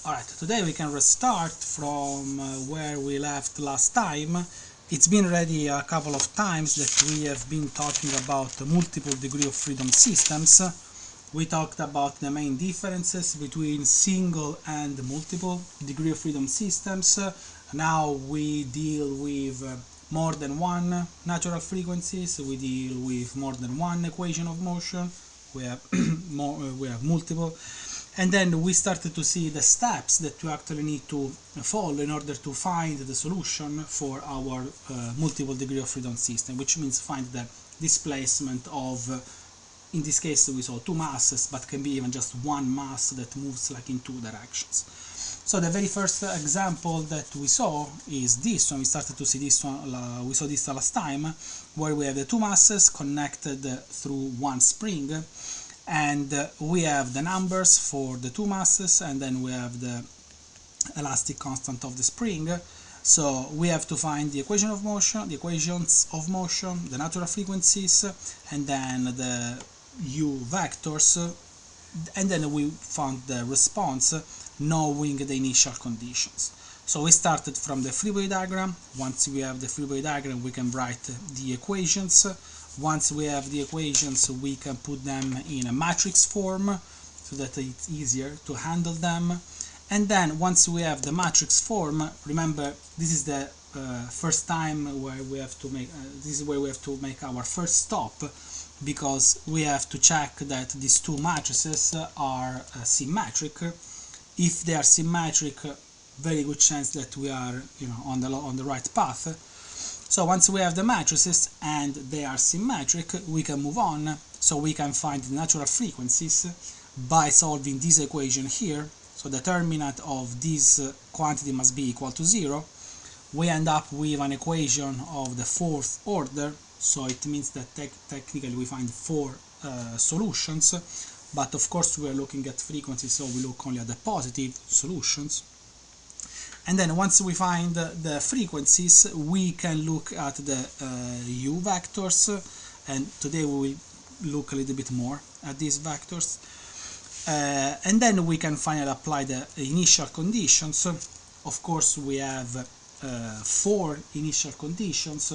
Alright, today we can restart from where we left last time. It's been already a couple of times that we have been talking about multiple degree of freedom systems. We talked about the main differences between single and multiple degree of freedom systems. Now we deal with more than one natural frequencies, we deal with more than one equation of motion, we have, we have multiple. And then we started to see the steps that you actually need to follow in order to find the solution for our multiple degree of freedom system, which means find the displacement of, in this case we saw two masses, but can be even just one mass that moves like in two directions. So the very first example that we saw is this one. We started to see this one, we saw this last time, where we have the two masses connected through one spring. And we have the numbers for the two masses, and then we have the elastic constant of the spring. So we have to find the equation of motion, the equations of motion, the natural frequencies, and then the u vectors, and then we found the response knowing the initial conditions. So we started from the free body diagram. Once we have the free body diagram, we can write the equations. Once we have the equations, we can put them in a matrix form so that it's easier to handle them. And then once we have the matrix form, remember this is the first time where we have to make this is where we have to make our first stop, because we have to check that these two matrices are symmetric. If they are symmetric, very good chance that we are on the right path. So once we have the matrices and they are symmetric, we can move on. So we can find the natural frequencies by solving this equation here. So the determinant of this quantity must be equal to 0. We end up with an equation of the fourth order. So it means that technically we find four solutions. But of course we are looking at frequencies, so we look only at the positive solutions. And then once we find the frequencies, we can look at the u vectors, and today we will look a little bit more at these vectors. And then we can finally apply the initial conditions. Of course, we have four initial conditions,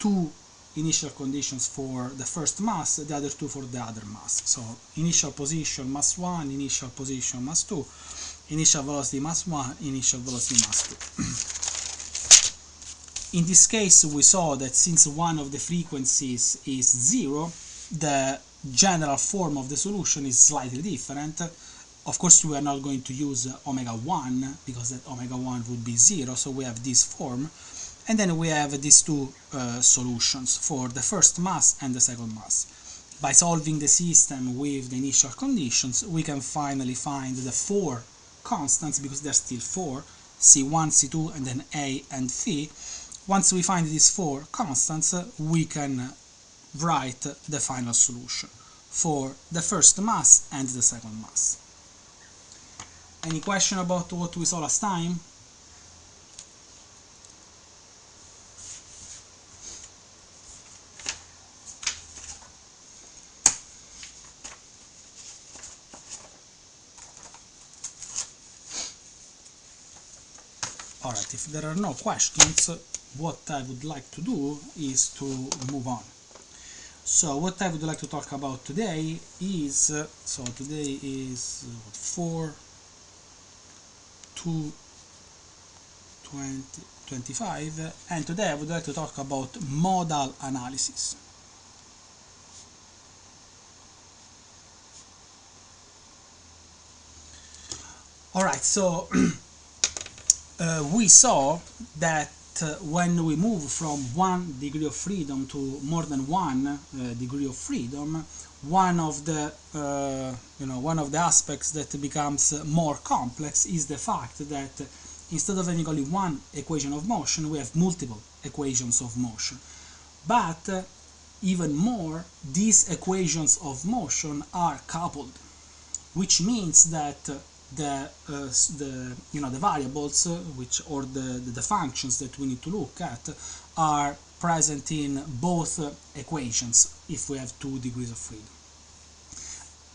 two initial conditions for the first mass, the other two for the other mass. So initial position mass 1, initial position mass 2, initial velocity mass 1, initial velocity mass 2. In this case, we saw that since one of the frequencies is 0, the general form of the solution is slightly different. Of course, we are not going to use omega 1, because that omega 1 would be 0, so we have this form. And then we have these two solutions for the first mass and the second mass. By solving the system with the initial conditions, we can finally find the four constants, because there's still four, C1, C2, and then A and Phi. Once we find these four constants, we can write the final solution for the first mass and the second mass. Any question about what we saw last time? Alright, if there are no questions, what I would like to do is to move on. So what I would like to talk about today is, so today is 4/2/2025, and today I would like to talk about modal analysis. Alright, so we saw that when we move from one degree of freedom to more than one degree of freedom, one of the aspects that becomes more complex is the fact that instead of having only one equation of motion, we have multiple equations of motion. But even more, these equations of motion are coupled, which means that the variables or the functions that we need to look at are present in both equations if we have 2 degrees of freedom.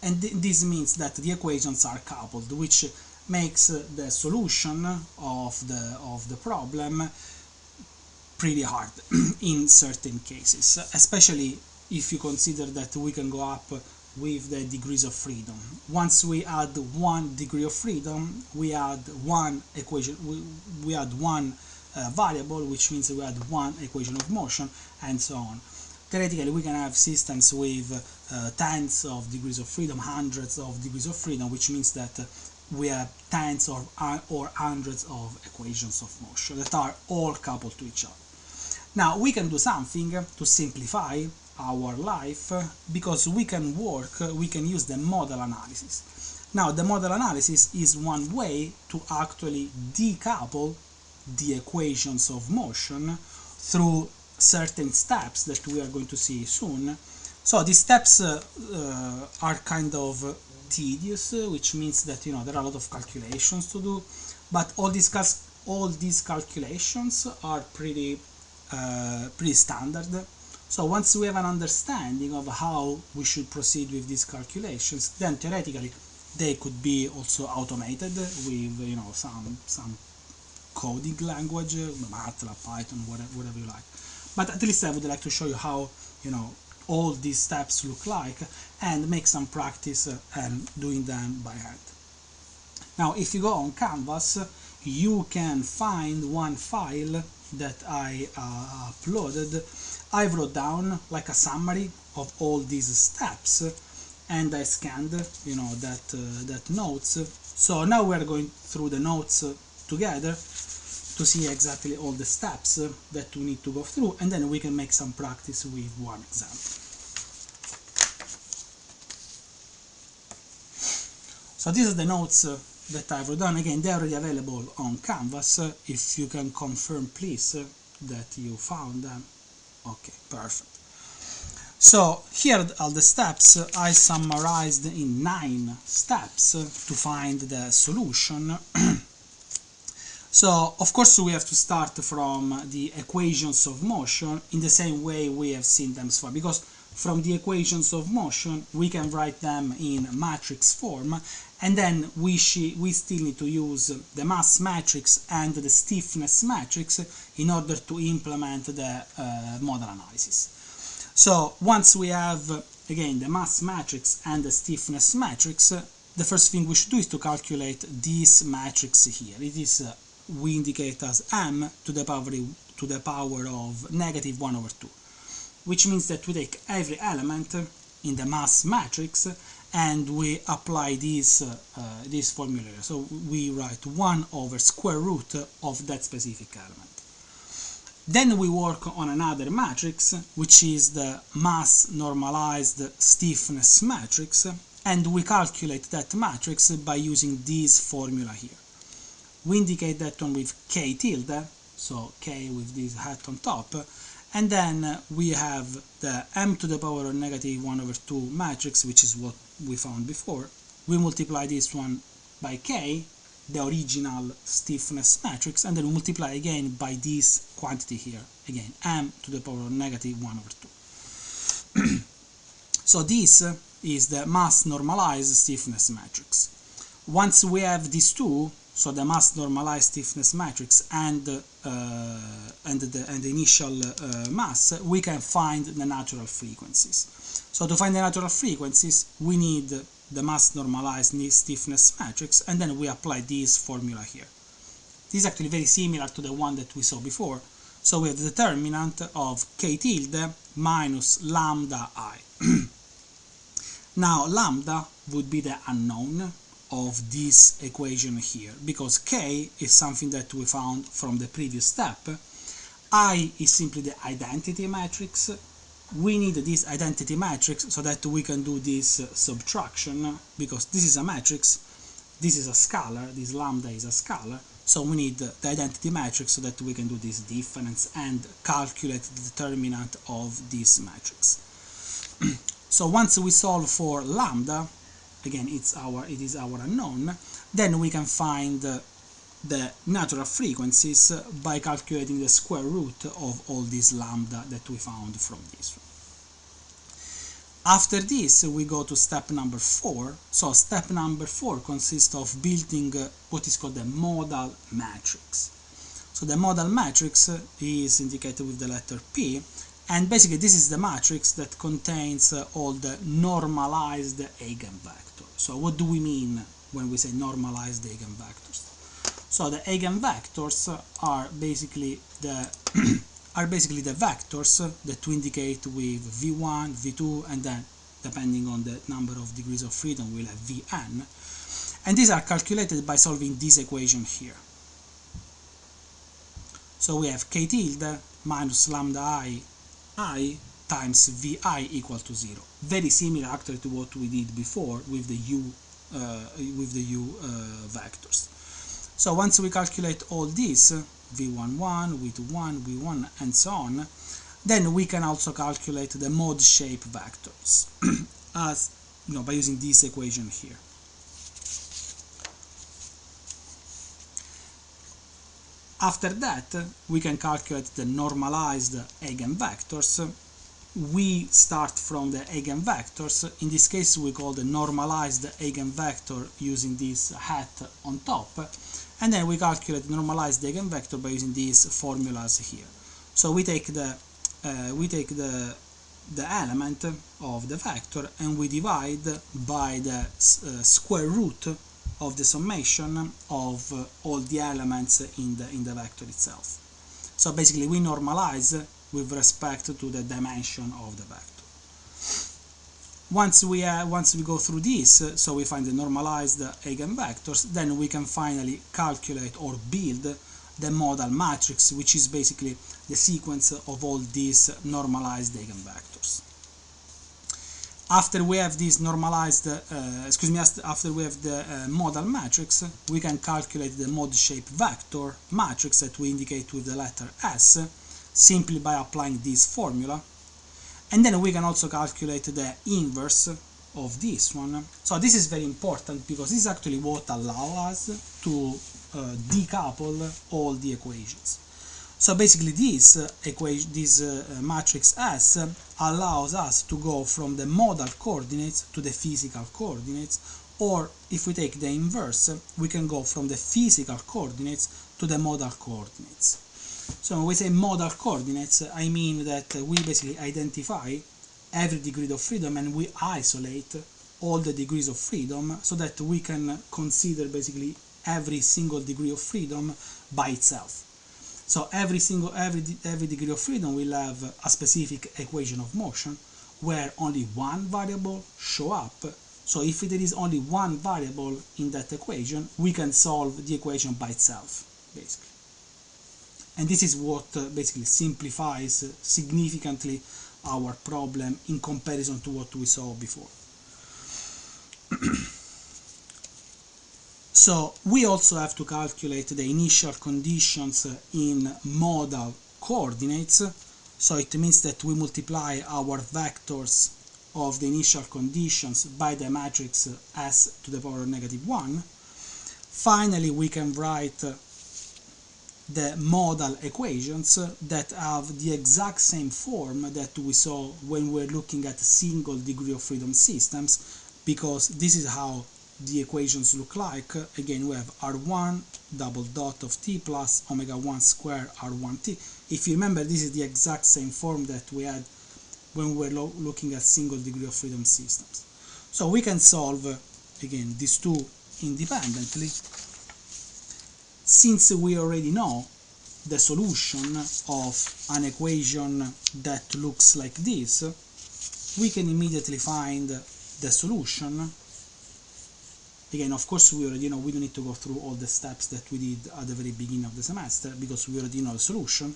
And this means that the equations are coupled, which makes the solution of the problem pretty hard in certain cases, especially if you consider that we can go up with the degrees of freedom. Once we add 1 degree of freedom, we add one equation, we add one variable, which means we add one equation of motion, and so on. Theoretically, we can have systems with tens of degrees of freedom, hundreds of degrees of freedom, which means that we have tens or hundreds of equations of motion that are all coupled to each other. Now, we can do something to simplify our life, because we can use the modal analysis. Now, the modal analysis is one way to actually decouple the equations of motion through certain steps that we are going to see soon. So these steps are kind of tedious, which means that there are a lot of calculations to do, but all these calculations are pretty standard. So once we have an understanding of how we should proceed with these calculations, then theoretically they could be also automated with some coding language, MATLAB, Python, whatever you like. But at least I would like to show you how all these steps look like, and make some practice and doing them by hand. Now, if you go on Canvas, you can find one file that I uploaded. I wrote down like a summary of all these steps, and I scanned that notes. So now we are going through the notes together to see exactly all the steps that we need to go through, and then we can make some practice with one example. So these are the notes that I wrote down. Again, they are already available on Canvas. If you can confirm, please, that you found them. Okay, perfect. So here are the steps. I summarized in 9 steps to find the solution. So, of course, we have to start from the equations of motion in the same way we have seen them so far, because from the equations of motion we can write them in matrix form, and then we still need to use the mass matrix and the stiffness matrix in order to implement the modal analysis. So once we have, again, the mass matrix and the stiffness matrix, the first thing we should do is to calculate this matrix here. It is we indicate as m to the power of -1/2, which means that we take every element in the mass matrix and we apply this formula. So we write 1/square-root of that specific element. Then we work on another matrix, which is the mass normalized stiffness matrix, and we calculate that matrix by using this formula here. We indicate that one with k tilde, so k with this hat on top, and then we have the m to the power of -1/2 matrix, which is what we found before. We multiply this one by k, the original stiffness matrix, and then we multiply again by this quantity here, again m to the power of -1/2. So this is the mass normalized stiffness matrix. Once we have these two, so the mass normalized stiffness matrix and the initial mass, we can find the natural frequencies. So to find the natural frequencies, we need the mass normalized stiffness matrix, and then we apply this formula here. This is actually very similar to the one that we saw before. So we have the determinant of k tilde minus lambda I. Now lambda would be the unknown of this equation here, because k is something that we found from the previous step. I is simply the identity matrix. We need this identity matrix so that we can do this subtraction, because this is a matrix, this is a scalar, this lambda is a scalar, so we need the identity matrix so that we can do this difference and calculate the determinant of this matrix. So once we solve for lambda, again it is our unknown, then we can find the natural frequencies by calculating the square root of all this lambda that we found from this one. After this, we go to step number 4. So step number 4 consists of building what is called a modal matrix. So the modal matrix is indicated with the letter P, and basically this is the matrix that contains all the normalized eigenvectors. So what do we mean when we say normalized eigenvectors? So the eigenvectors are basically the vectors that we indicate with v1, v2, and then depending on the number of degrees of freedom we'll have vn, and these are calculated by solving this equation here. So we have k tilde minus lambda I times vi equal to 0. Very similar actually to what we did before with the u vectors. So once we calculate all these, v11, v21, v1, and so on, then we can also calculate the mod shape vectors as by using this equation here. After that, we can calculate the normalized eigenvectors. We start from the eigenvectors. In this case, we call the normalized eigenvector using this hat on top, and then we calculate the normalized eigenvector by using these formulas here. So we take the element of the vector and we divide by the square root of the summation of all the elements in the vector itself. So basically we normalize with respect to the dimension of the vector. Once we go through this, so we find the normalized eigenvectors, then we can finally calculate or build the modal matrix, which is basically the sequence of all these normalized eigenvectors. After we have this normalized, after we have the modal matrix, we can calculate the mod shape vector matrix that we indicate with the letter S, simply by applying this formula. And then we can also calculate the inverse of this one. So this is very important because this is actually what allows us to decouple all the equations. So basically this matrix S allows us to go from the modal coordinates to the physical coordinates, or if we take the inverse, we can go from the physical coordinates to the modal coordinates. So when we say modal coordinates, I mean that we basically identify every degree of freedom and we isolate all the degrees of freedom so that we can consider basically every single degree of freedom by itself. So every degree of freedom will have a specific equation of motion where only one variable show up. So if there is only one variable in that equation, we can solve the equation by itself, basically. And this is what basically simplifies significantly our problem in comparison to what we saw before. So we also have to calculate the initial conditions in modal coordinates. So it means that we multiply our vectors of the initial conditions by the matrix S to the power of -1. Finally, we can write the modal equations that have the exact same form that we saw when we're looking at single degree of freedom systems, because this is how the equations look like. Again, we have R1 double dot of t plus omega1 square R1t. If you remember, this is the exact same form that we had when we were looking at single degree of freedom systems. So we can solve, again, these two independently. Since we already know the solution of an equation that looks like this, we can immediately find the solution. Again, of course, we already know we don't need to go through all the steps that we did at the very beginning of the semester because we already know the solution.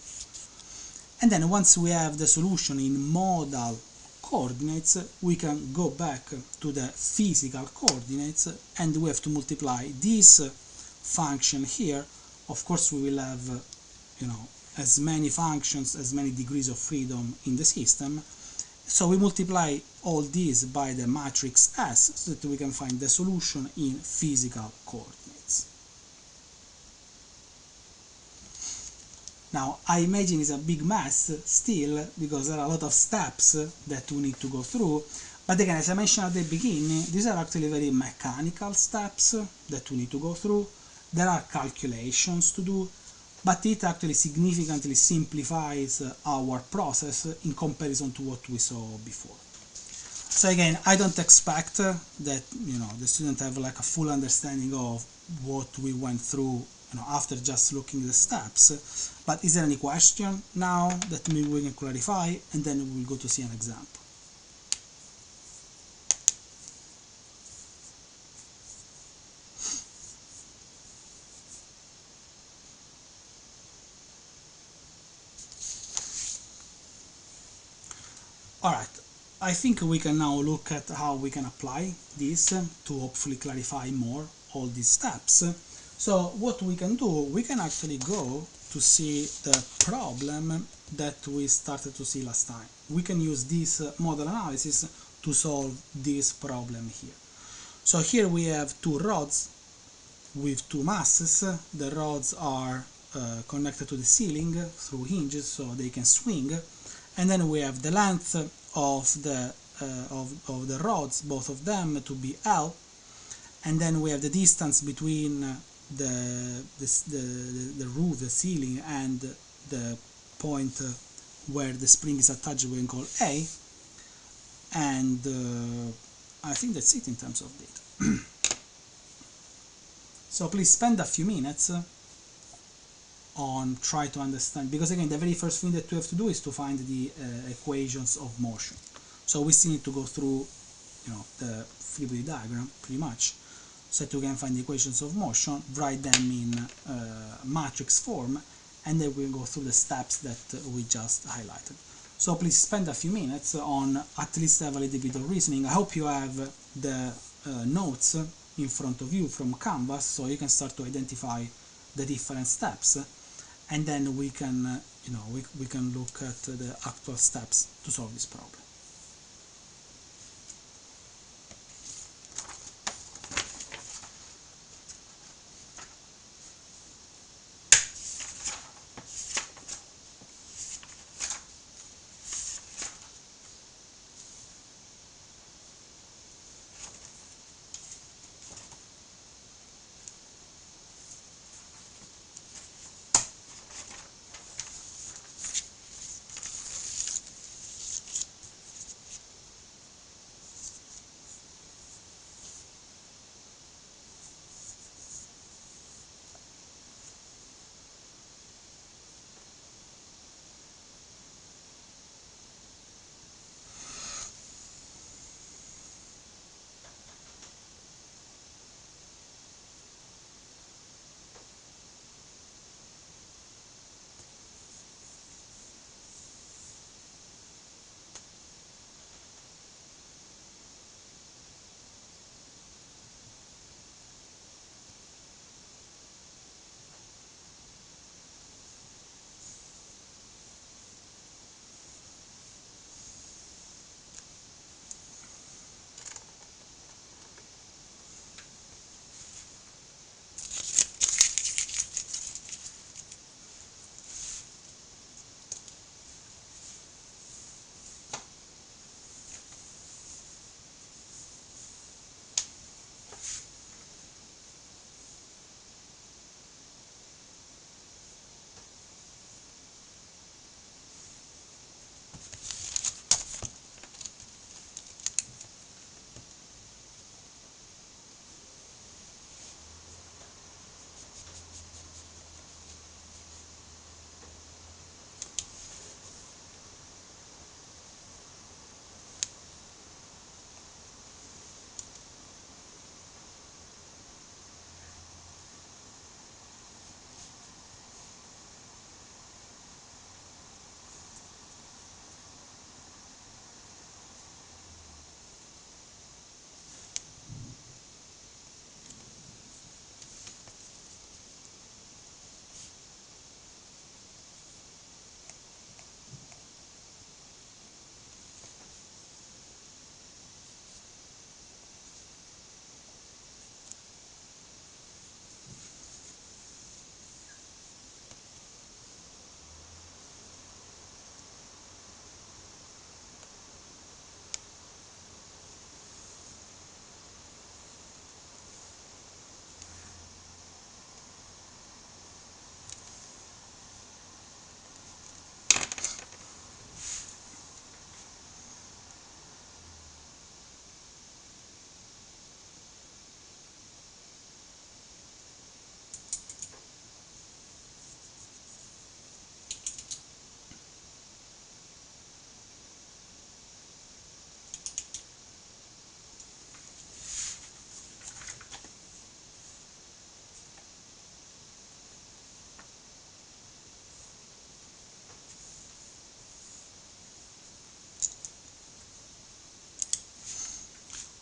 And then once we have the solution in modal coordinates, we can go back to the physical coordinates and we have to multiply this function here. Of course, we will have, as many functions, as many degrees of freedom in the system. So we multiply all these by the matrix S so that we can find the solution in physical coordinates. Now, I imagine it's a big mess still because there are a lot of steps that we need to go through, But again, as I mentioned at the beginning, these are actually very mechanical steps that we need to go through. There are calculations to do, but it actually significantly simplifies our process in comparison to what we saw before. So again, I don't expect that the student have like a full understanding of what we went through after just looking at the steps. But is there any question now that maybe we can clarify, and then we will go to see an example. Alright, I think we can now look at how we can apply this to hopefully clarify more all these steps. So what we can do, we can actually go to see the problem that we started to see last time. We can use this modal analysis to solve this problem here. So here we have two rods with two masses. The rods are connected to the ceiling through hinges so they can swing, and then we have the length of the rods, both of them, to be L, and then we have the distance between the roof, the ceiling, and the point where the spring is attached, we can call A, and I think that's it in terms of data. So please spend a few minutes on try to understand, because again the very first thing that we have to do is to find the equations of motion. So we still need to go through the free body diagram pretty much, so that we can find the equations of motion, write them in matrix form, and then we'll go through the steps that we just highlighted. So please spend a few minutes on at least have a little bit of reasoning. I hope you have the notes in front of you from Canvas, so you can start to identify the different steps, and then we can we can look at the actual steps to solve this problem.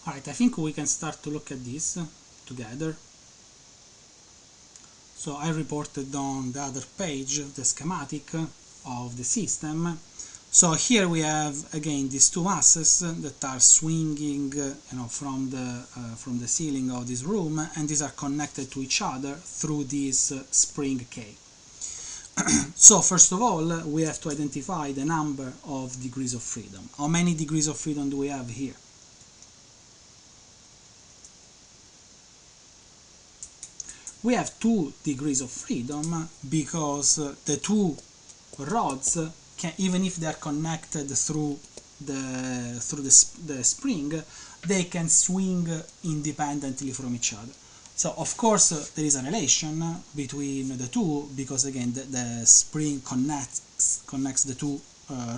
Alright, I think we can start to look at this together. So I reported on the other page the schematic of the system. So here we have again these two masses that are swinging from the ceiling of this room, and these are connected to each other through this spring K. So first of all we have to identify the number of degrees of freedom. How many degrees of freedom do we have here? We have 2 degrees of freedom because the two rods can, even if they are connected through the spring, they can swing independently from each other. So of course there is a relation between the two, because again the spring connects the two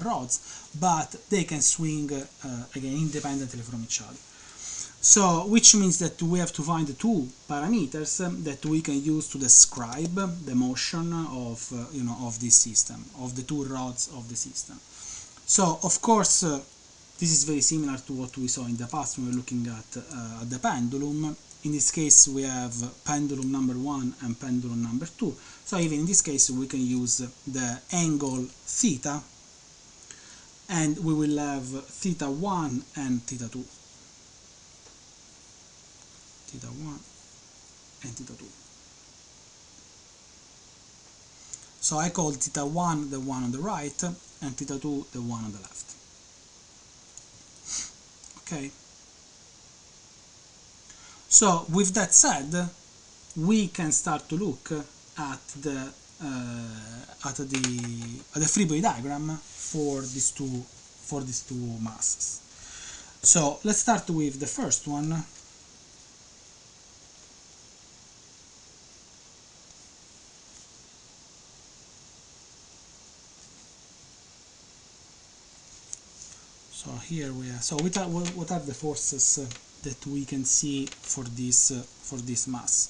rods, but they can swing again independently from each other. So, which means that we have to find the two parameters that we can use to describe the motion of of this system, of the two rods of the system. So, of course, this is very similar to what we saw in the past when we were looking at the pendulum. In this case, we have pendulum number 1 and pendulum number 2. So, even in this case, we can use the angle theta, and we will have theta 1 and theta 2. Theta 1 and theta 2. So I call theta 1 the one on the right and theta 2 the one on the left. Okay. So with that said, we can start to look at the free body diagram for these two masses. So let's start with the first one. So here we are. So what are the forces that we can see for this mass?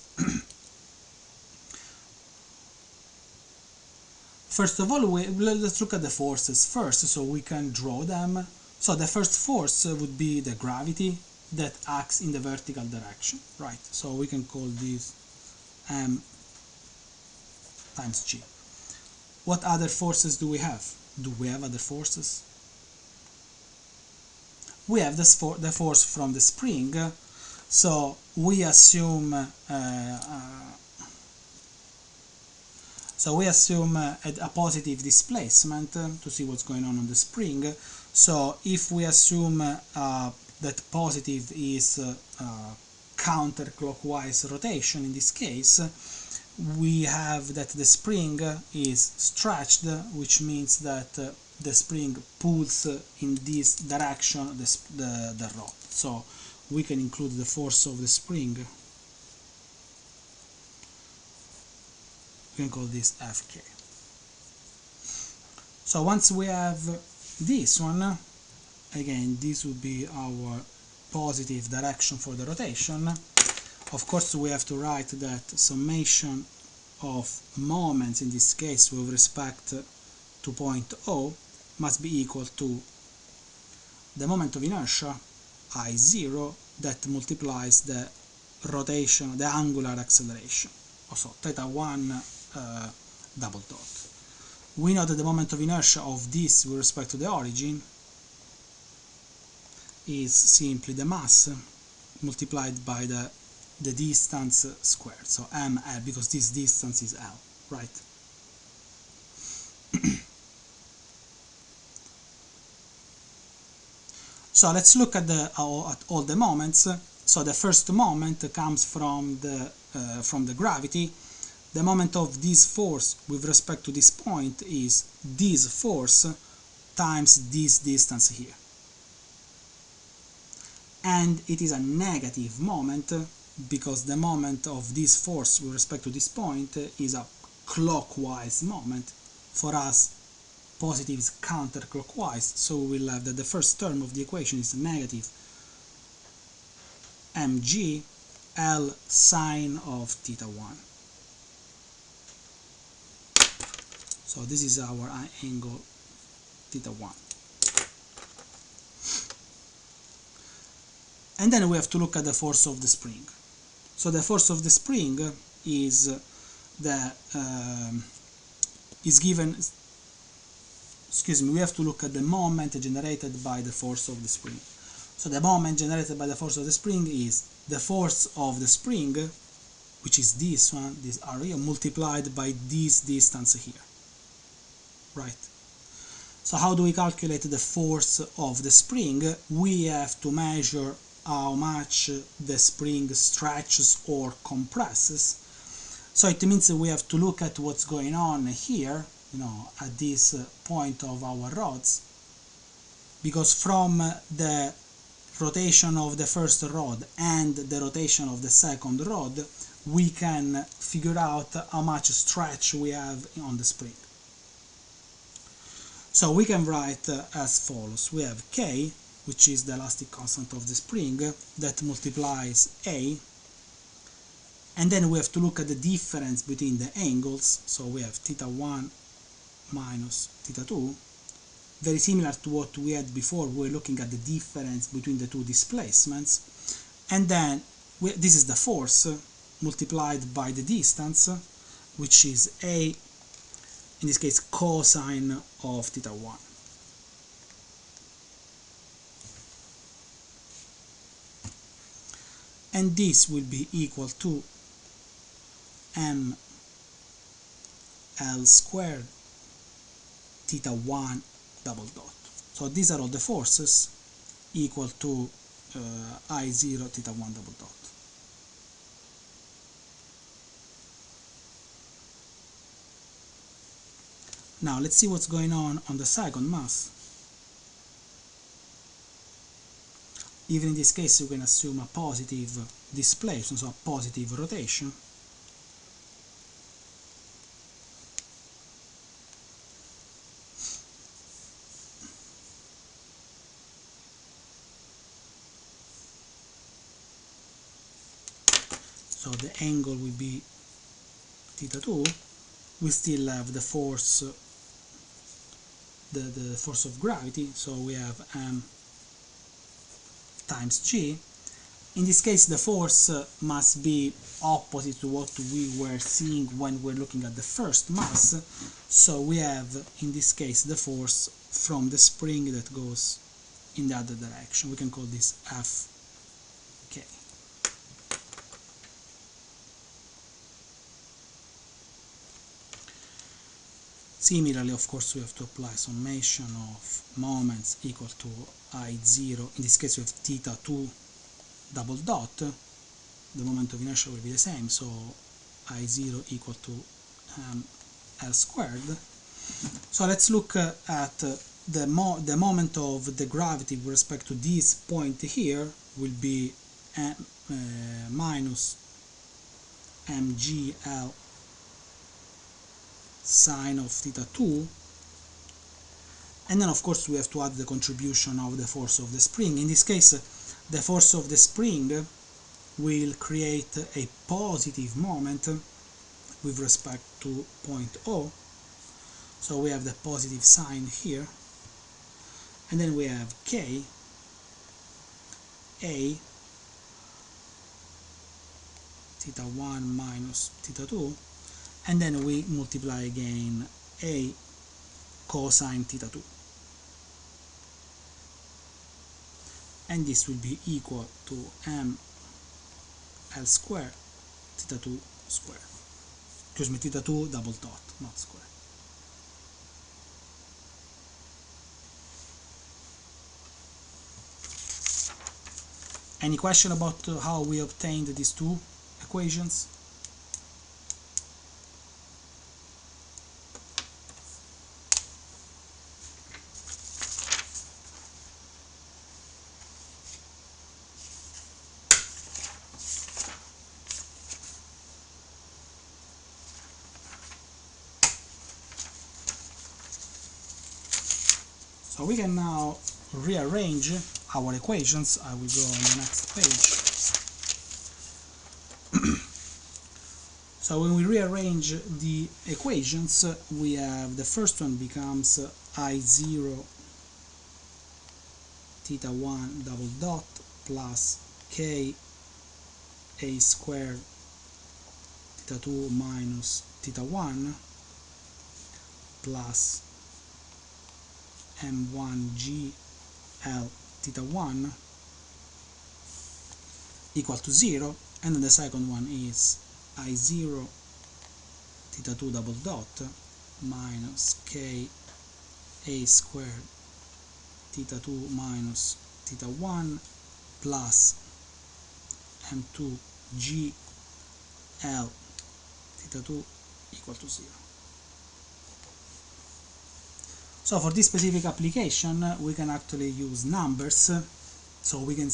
First of all, let's look at the forces first, so we can draw them. So the first force would be the gravity that acts in the vertical direction, right? So we can call this m times g. What other forces do we have? Do we have other forces? We have the force from the spring, so we assume a positive displacement to see what's going on the spring. So if we assume that positive is counterclockwise rotation, in this case, we have that the spring is stretched, which means that the spring pulls in this direction the rod. So we can include the force of the spring. We can call this Fk. So once we have this one, again this would be our positive direction for the rotation. Of course we have to write that summation of moments, in this case with respect to point O, must be equal to the moment of inertia, I0, that multiplies the rotation, the angular acceleration, also theta 1 double dot. We know that the moment of inertia of this with respect to the origin is simply the mass multiplied by the distance squared, so ml, because this distance is L, right? So let's look at all the moments. So the first moment comes from the gravity. The moment of this force with respect to this point is this force times this distance here. And it is a negative moment because the moment of this force with respect to this point is a clockwise moment. For us, positive is counterclockwise, so we will have that the first term of the equation is negative mg L sine of theta 1. So this is our angle theta 1. And then we have to look at the force of the spring. So the force of the spring is given, excuse me, we have to look at the moment generated by the force of the spring. So the moment generated by the force of the spring is the force of the spring, which is this one, this area, multiplied by this distance here, right? So how do we calculate the force of the spring? We have to measure how much the spring stretches or compresses. So it means that we have to look at what's going on here, at this point of our rods, because from the rotation of the first rod and the rotation of the second rod, we can figure out how much stretch we have on the spring. So we can write as follows. We have K, which is the elastic constant of the spring, that multiplies A, and then we have to look at the difference between the angles. So we have θ1 minus θ2, very similar to what we had before. We were looking at the difference between the two displacements, and then this is the force multiplied by the distance, which is A, in this case cosine of θ1. And this will be equal to ml squared θ1 double dot. So these are all the forces equal to I0 θ1 double dot. Now let's see what's going on the second mass. Even in this case you can assume a positive displacement, so a positive rotation. So the angle will be θ2. We still have the force, the force of gravity, so we have m times g. In this case the force must be opposite to what we were seeing when we're looking at the first mass. So we have in this case the force from the spring that goes in the other direction. We can call this Fk. Similarly, of course, we have to apply summation of moments equal to I0. In this case we have θ2 double dot. The moment of inertia will be the same, so I0 equal to L squared. So let's look at the moment of the gravity with respect to this point here will be minus mgl sine of θ2, and then of course we have to add the contribution of the force of the spring. In this case the force of the spring will create a positive moment with respect to point O, so we have the positive sign here, and then we have K, A, θ1 minus θ2, and then we multiply again A cosine θ2, and this will be equal to m L square θ2 square, excuse me, θ2 double dot, not square. Any question about how we obtained these two equations? So we can now rearrange our equations. I will go on the next page. So when we rearrange the equations, we have the first one becomes I0 θ1 double dot plus k a squared theta 2 minus theta 1 plus m1 g l theta 1 equal to 0, and then the second one is I0 theta 2 double dot minus k a squared theta 2 minus theta 1 plus m2 g l theta 2 equal to 0. So for this specific application we can actually use numbers, so we can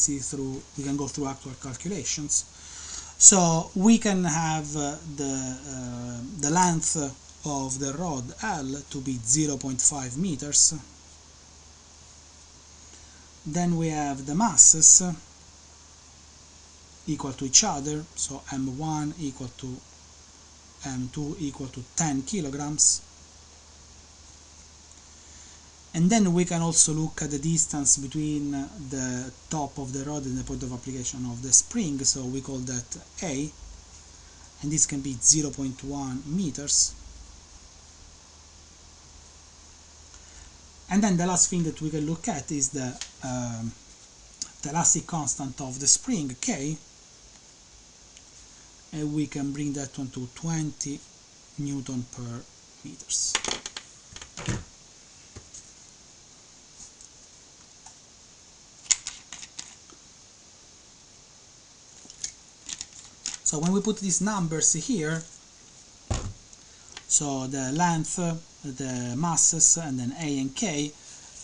go through actual calculations. So we can have the length of the rod L to be 0.5 meters. Then we have the masses equal to each other, so M1 equal to M2 equal to 10 kilograms. And then we can also look at the distance between the top of the rod and the point of application of the spring, so we call that A, and this can be 0.1 meters. And then the last thing that we can look at is the elastic constant of the spring, K, and we can bring that one to 20 Newton per meters. So when we put these numbers here, so the length, the masses, and then A and K,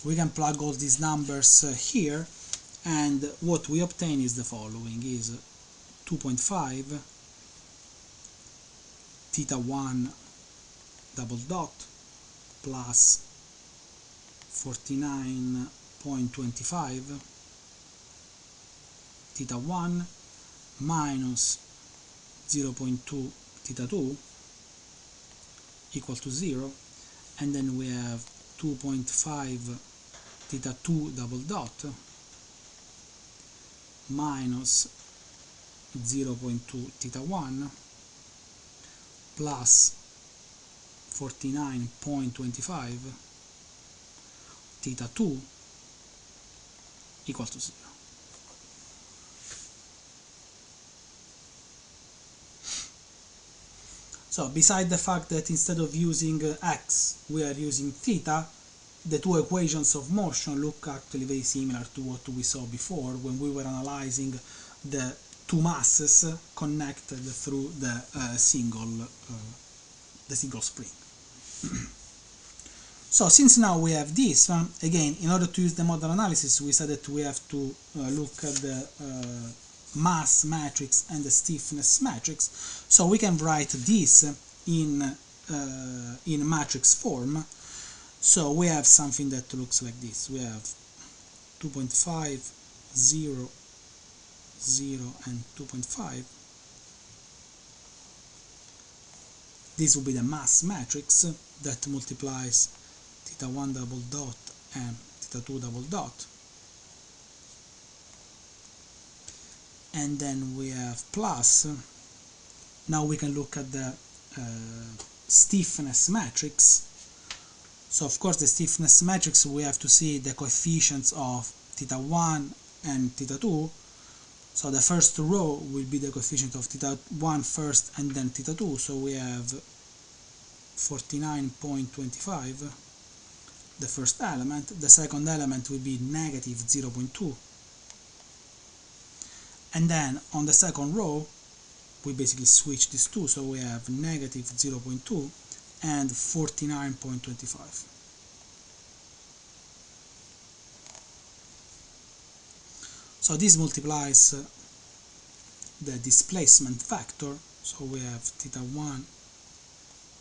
we can plug all these numbers here, and what we obtain is the following, is 2.5 theta 1 double dot plus 49.25 theta 1 minus 0.2 theta 2 equal to 0, and then we have 2.5 theta 2 double dot minus 0.2 theta 1 plus 49.25 theta 2 equal to 0. So, beside the fact that instead of using x, we are using theta, the two equations of motion look actually very similar to what we saw before when we were analyzing the two masses connected through the single spring. So, since now we have this, again, in order to use the modal analysis, we said that we have to look at the mass matrix and the stiffness matrix, so we can write this in matrix form. So we have something that looks like this. We have 2.5, 0, 0, and 2.5. This will be the mass matrix that multiplies theta 1 double dot and theta 2 double dot. And then we have plus. Now we can look at the stiffness matrix. So of course the stiffness matrix, we have to see the coefficients of theta 1 and theta 2. So the first row will be the coefficient of theta 1 first and then theta 2. So we have 49.25, the first element. The second element will be negative 0.2. And then on the second row, we basically switch these two, so we have negative 0.2 and 49.25. So this multiplies the displacement factor, so we have theta 1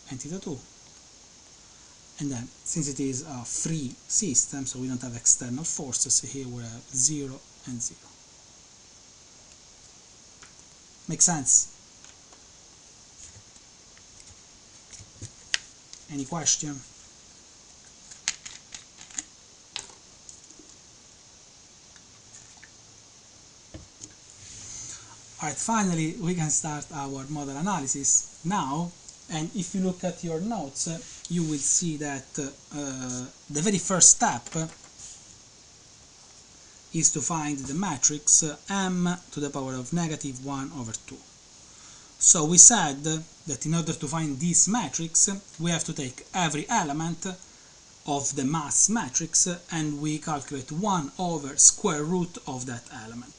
and theta 2. And then, since it is a free system, so we don't have external forces, here we have 0 and 0. Makes sense? Any question? Alright, finally we can start our model analysis now, and if you look at your notes you will see that the very first step is to find the matrix m to the power of negative 1 over 2. So we said that in order to find this matrix we have to take every element of the mass matrix and we calculate 1 over square root of that element.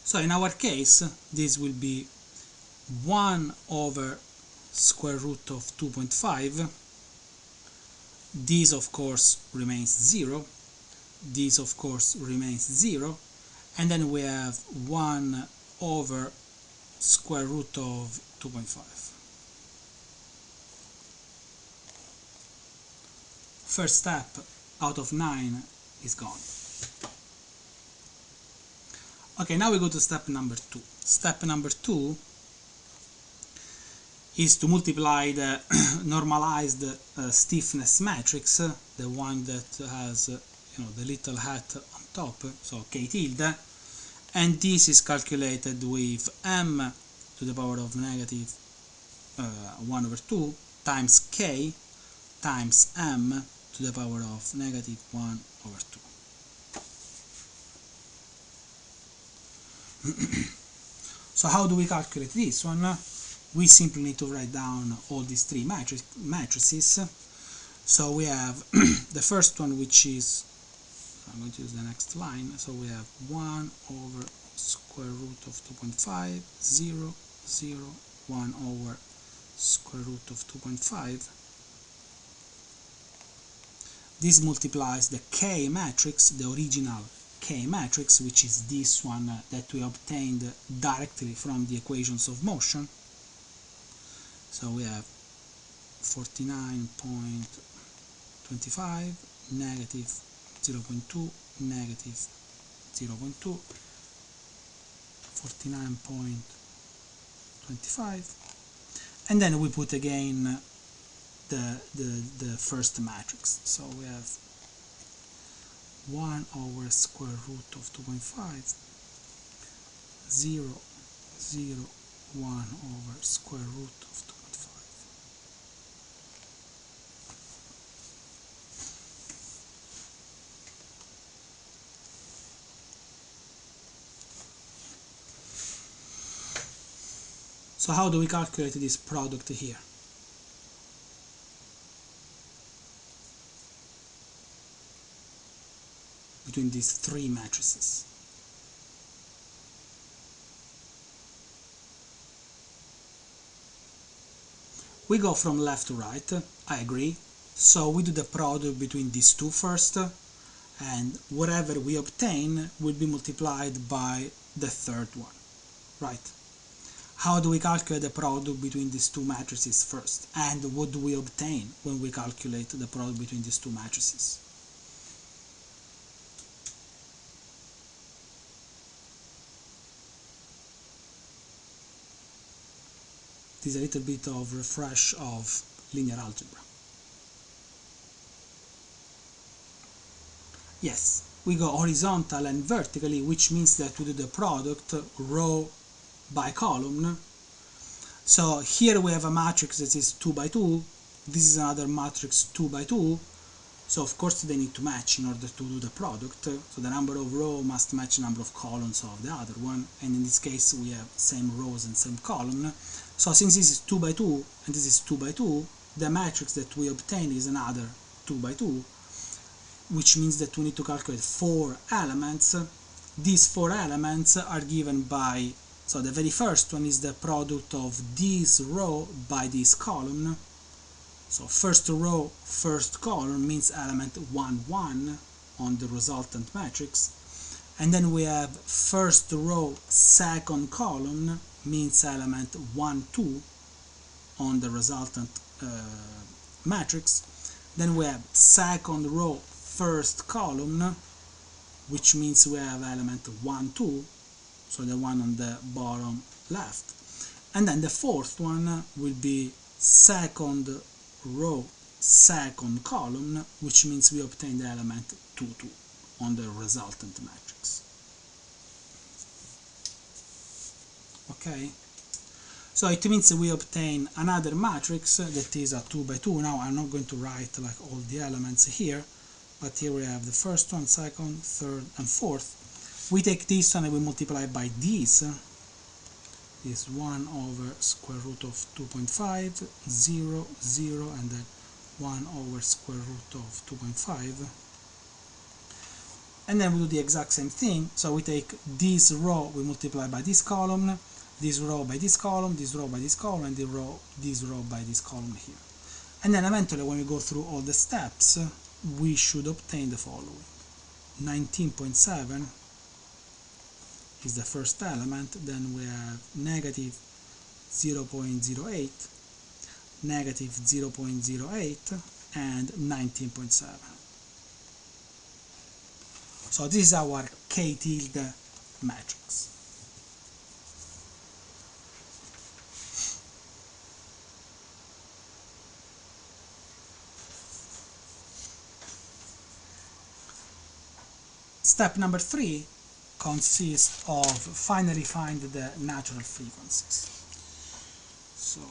So in our case this will be 1 over square root of 2.5. This of course remains 0, this of course remains 0, and then we have 1 over square root of 2.5. First step out of 9 is gone. Okay, now we go to step number 2. Step number 2 is to multiply the normalized stiffness matrix, the one that has the little hat on top, so k tilde, and this is calculated with m to the power of negative 1 over 2 times k times m to the power of negative 1 over 2. So how do we calculate this one? We simply need to write down all these three matrices. So we have the first one, which is, I'm going to use the next line, so we have 1 over square root of 2.5, 0, 0, 1 over square root of 2.5. This multiplies the K matrix, the original K matrix, which is this one that we obtained directly from the equations of motion. So we have 49.25, negative 0.2, negative 0.2, 49.25, and then we put again the first matrix. So we have 1 over square root of 2.5, 0, 0, 1 over square root of 2.5. So how do we calculate this product here? Between these three matrices. We go from left to right, I agree. So we do the product between these two first, and whatever we obtain will be multiplied by the third one, right? How do we calculate the product between these two matrices first? And what do we obtain when we calculate the product between these two matrices? This is a little bit of refresh of linear algebra. Yes, we go horizontal and vertically, which means that we do the product row by column. So here we have a matrix that is 2 by 2, this is another matrix 2 by 2, so of course they need to match in order to do the product. So the number of rows must match the number of columns of the other one, and in this case we have same rows and same column. So since this is 2 by 2 and this is 2 by 2, the matrix that we obtain is another 2 by 2, which means that we need to calculate 4 elements. These 4 elements are given by, so the very first one is the product of this row by this column. So first row, first column means element 1, 1 on the resultant matrix. And then we have first row, second column means element 1, 2 on the resultant matrix. Then we have second row, first column, which means we have element 1, 2, so the one on the bottom left. And then the fourth one will be second row, second column, which means we obtain the element 2, 2 on the resultant matrix. Okay, so it means we obtain another matrix that is a 2 by 2. Now I'm not going to write like all the elements here, but here we have the first one, second, third, and fourth. We take this one and we multiply by this 1 over square root of 2.5, 0, 0, and then 1 over square root of 2.5. And then we do the exact same thing. So we take this row, we multiply by this column, this row by this column, this row by this column, and this row by this column here. And then eventually when we go through all the steps, we should obtain the following. 19.7 is the first element, then we have negative 0.08, negative 0.08, and 19.7. So this is our K tilde matrix. Step number 3 consists of finally find the natural frequencies. So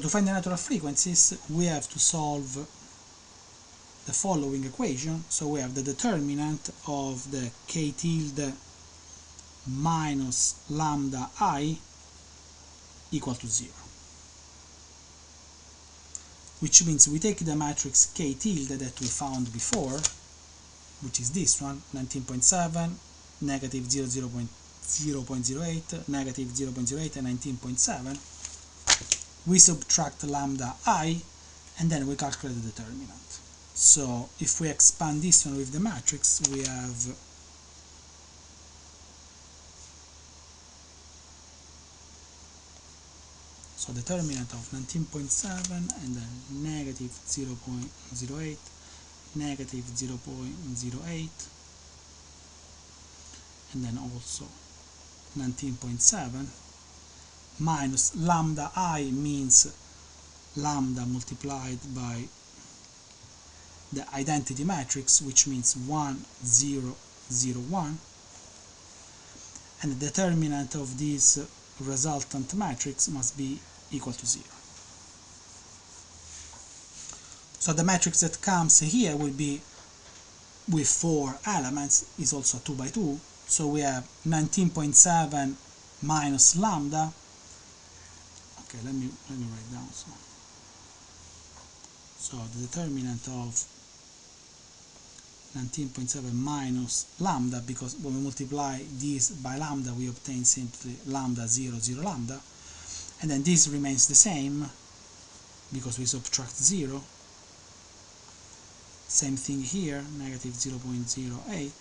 to find the natural frequencies, we have to solve the following equation. So we have the determinant of the K tilde minus lambda I equal to 0. Which means we take the matrix K tilde that we found before, which is this one, 19.7, negative 0.08, negative 0.08, and 19.7. We subtract lambda I, and then we calculate the determinant. So if we expand this one with the matrix, we have so determinant of 19.7, and then negative 0.08, negative 0.08, and then also 19.7, minus lambda I means lambda multiplied by the identity matrix, which means 1, 0, 0, 1, and the determinant of this resultant matrix must be equal to 0. So the matrix that comes here will be with 4 elements, is also 2 by 2, so we have 19.7 minus lambda. Okay, let me write down. So the determinant of 19.7 minus lambda, because when we multiply this by lambda we obtain simply lambda 0, 0, lambda, and then this remains the same because we subtract 0. Same thing here, negative 0.08,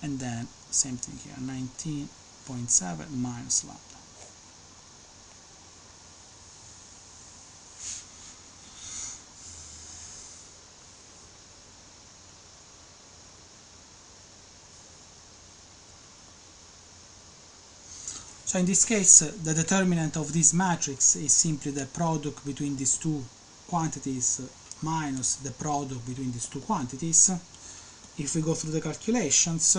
and then same thing here, 19.7 minus lambda. So in this case, the determinant of this matrix is simply the product between these two quantities minus the product between these two quantities. If we go through the calculations,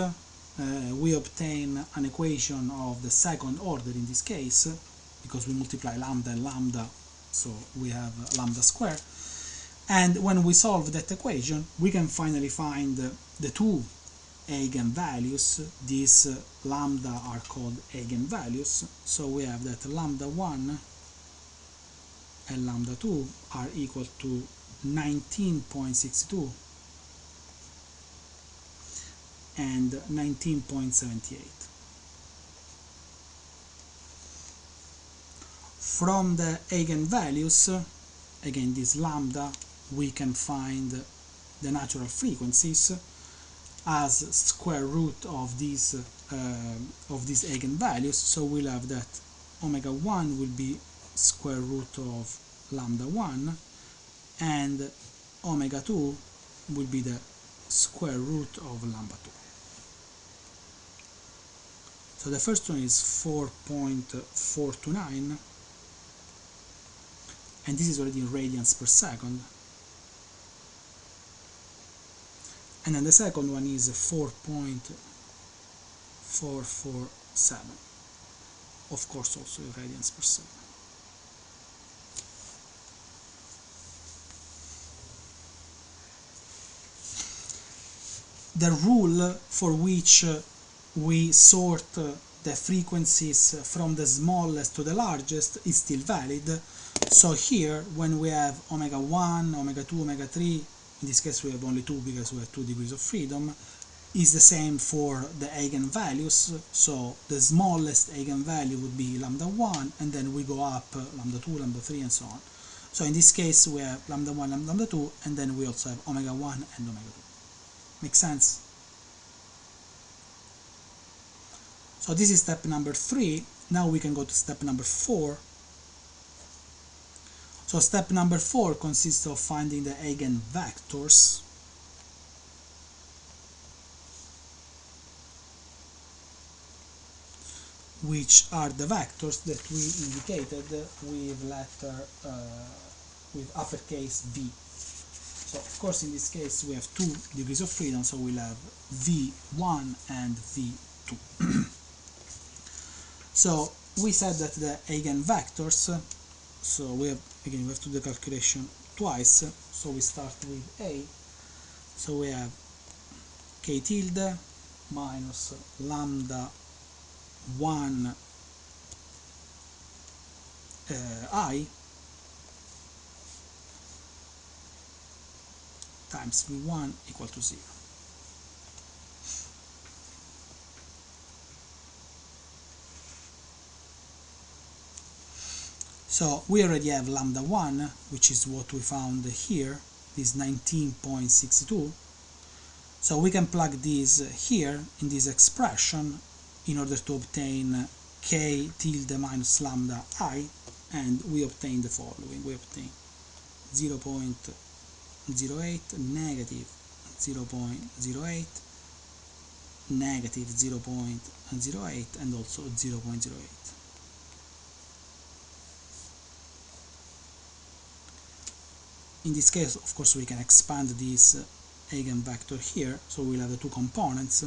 we obtain an equation of the second order in this case, because we multiply lambda and lambda, so we have lambda squared. And when we solve that equation, we can finally find the two eigenvalues. These lambda are called eigenvalues, so we have that lambda 1 and lambda 2 are equal to 19.62 and 19.78. From the eigenvalues, again this lambda, we can find the natural frequencies as square root of these eigenvalues. So we'll have that omega 1 will be square root of lambda 1, and omega 2 will be the square root of lambda 2. So the first one is 4.429, and this is already in radians per second. And then the second one is 4.447, of course also in radians per second. The rule for which we sort the frequencies from the smallest to the largest is still valid. So here, when we have omega 1, omega 2, omega 3, in this case we have only 2 because we have 2 degrees of freedom, is the same for the eigenvalues. So the smallest eigenvalue would be lambda 1, and then we go up lambda 2, lambda 3, and so on. So in this case we have lambda 1, lambda 2, and then we also have omega 1 and omega 2. Make sense? So this is step number 3. Now we can go to step number 4. So step number 4 consists of finding the eigenvectors. Which are the vectors that we indicated with uppercase V. So of course in this case we have 2 degrees of freedom, so we'll have V1 and V2. So we said that the eigenvectors, so we have to do the calculation twice, so we start with A, so we have k tilde minus lambda 1 I times V1 equal to 0. So we already have lambda 1, which is what we found here, this 19.62. So we can plug this here in this expression in order to obtain k tilde minus lambda I, and we obtain the following. We obtain 0.08, negative 0.08, negative 0.08, and also 0.08. In this case, of course, we can expand this eigenvector here, so we'll have the 2 components.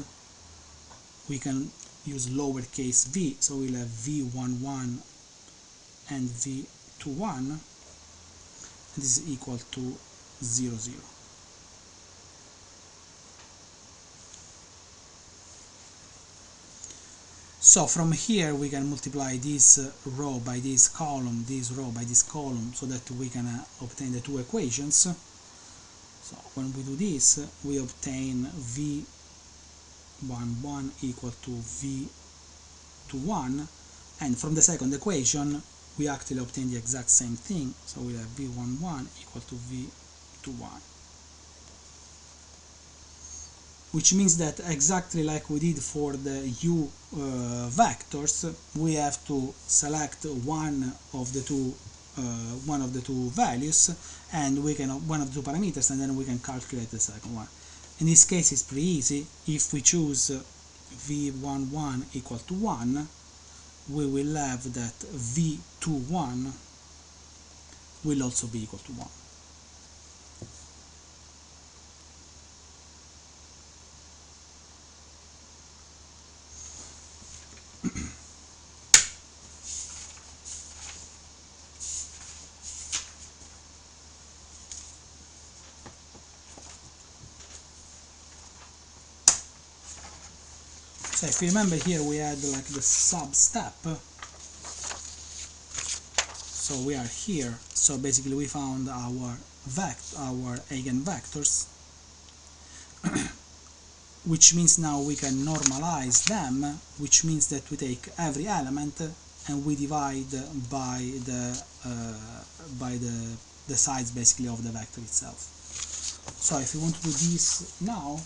We can use lowercase v, so we'll have v11 and v21, and this is equal to 0, 0. So from here we can multiply this row by this column, this row by this column, so that we can obtain the 2 equations. So when we do this, we obtain v11 equal to v21, and from the second equation we actually obtain the exact same thing, so we have v11 equal to v21. Which means that exactly like we did for the u vectors, we have to select one of the two values, and we can one of the 2 parameters, and then we can calculate the second one. In this case, it's pretty easy. If we choose v11 equal to 1, we will have that v21 will also be equal to 1. So if you remember, here we had like the sub-step, so we are here, so basically we found our eigenvectors, which means now we can normalize them, which means that we take every element and we divide by the sides basically of the vector itself. So if we want to do this now,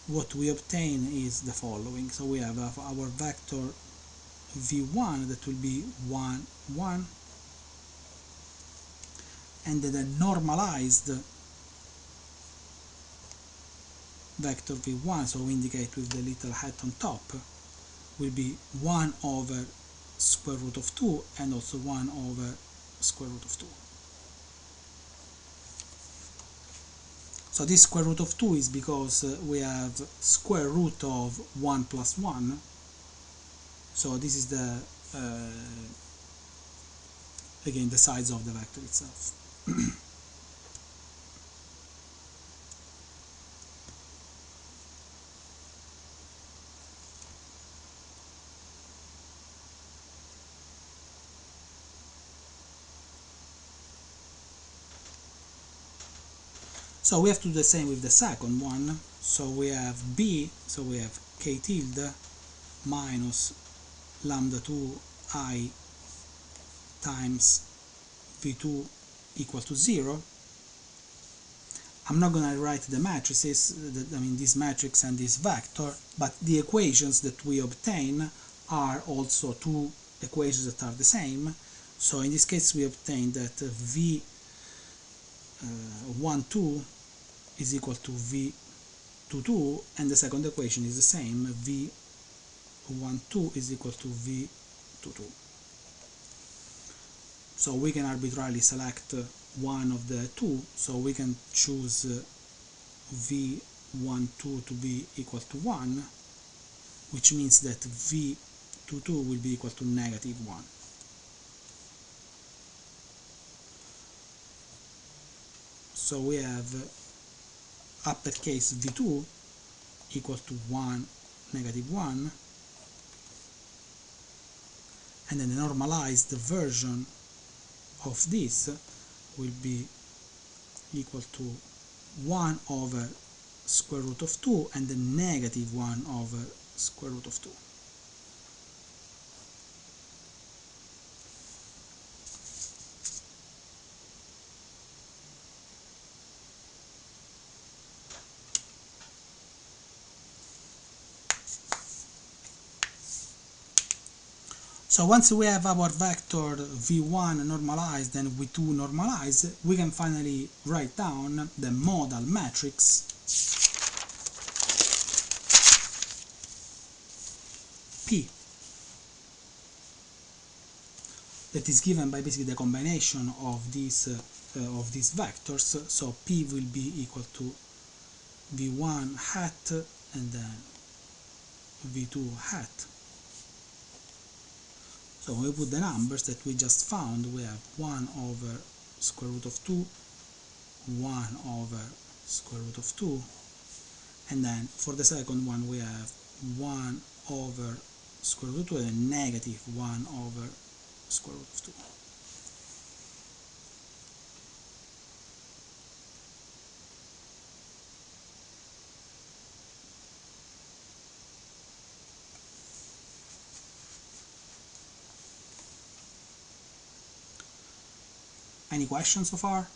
what we obtain is the following. So we have our vector v1 that will be 1, 1, and then the normalized vector v1, so we indicate with the little hat on top, will be 1 over square root of 2 and also 1 over square root of 2. So this square root of 2 is because we have square root of 1 plus 1. So this is the again the size of the vector itself. So we have to do the same with the second one. So we have b, so we have k tilde minus lambda 2 I times v2 equal to 0. I'm not going to write the matrices, I mean this matrix and this vector, but the equations that we obtain are also two equations that are the same. So in this case we obtain that v12 is equal to v22, and the second equation is the same, v12 is equal to v22. So we can arbitrarily select one of the two, so we can choose v12 to be equal to 1, which means that v22 will be equal to negative 1. So we have uppercase v2 equal to 1, negative 1, and then the normalized version of this will be equal to 1 over square root of 2 and the negative 1 over square root of 2. So once we have our vector v1 normalized and v2 normalized, we can finally write down the modal matrix P, that is given by basically the combination of these vectors. So P will be equal to v1 hat and then v2 hat. So when we put the numbers that we just found, we have 1 over square root of 2, 1 over square root of 2, and then for the second one we have 1 over square root of 2 and negative 1 over square root of 2. Any questions so far?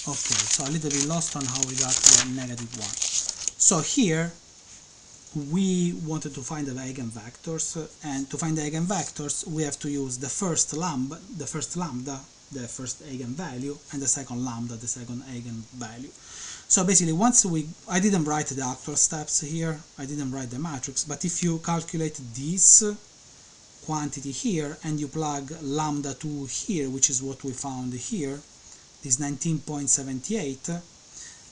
Okay, so a little bit lost on how we got the negative 1. So here we wanted to find the eigenvectors, and to find the eigenvectors we have to use the first lambda, the first eigenvalue, and the second lambda, the second eigenvalue. So basically I didn't write the actual steps here, I didn't write the matrix, but if you calculate this quantity here and you plug lambda 2 here, which is what we found here, this 19.78,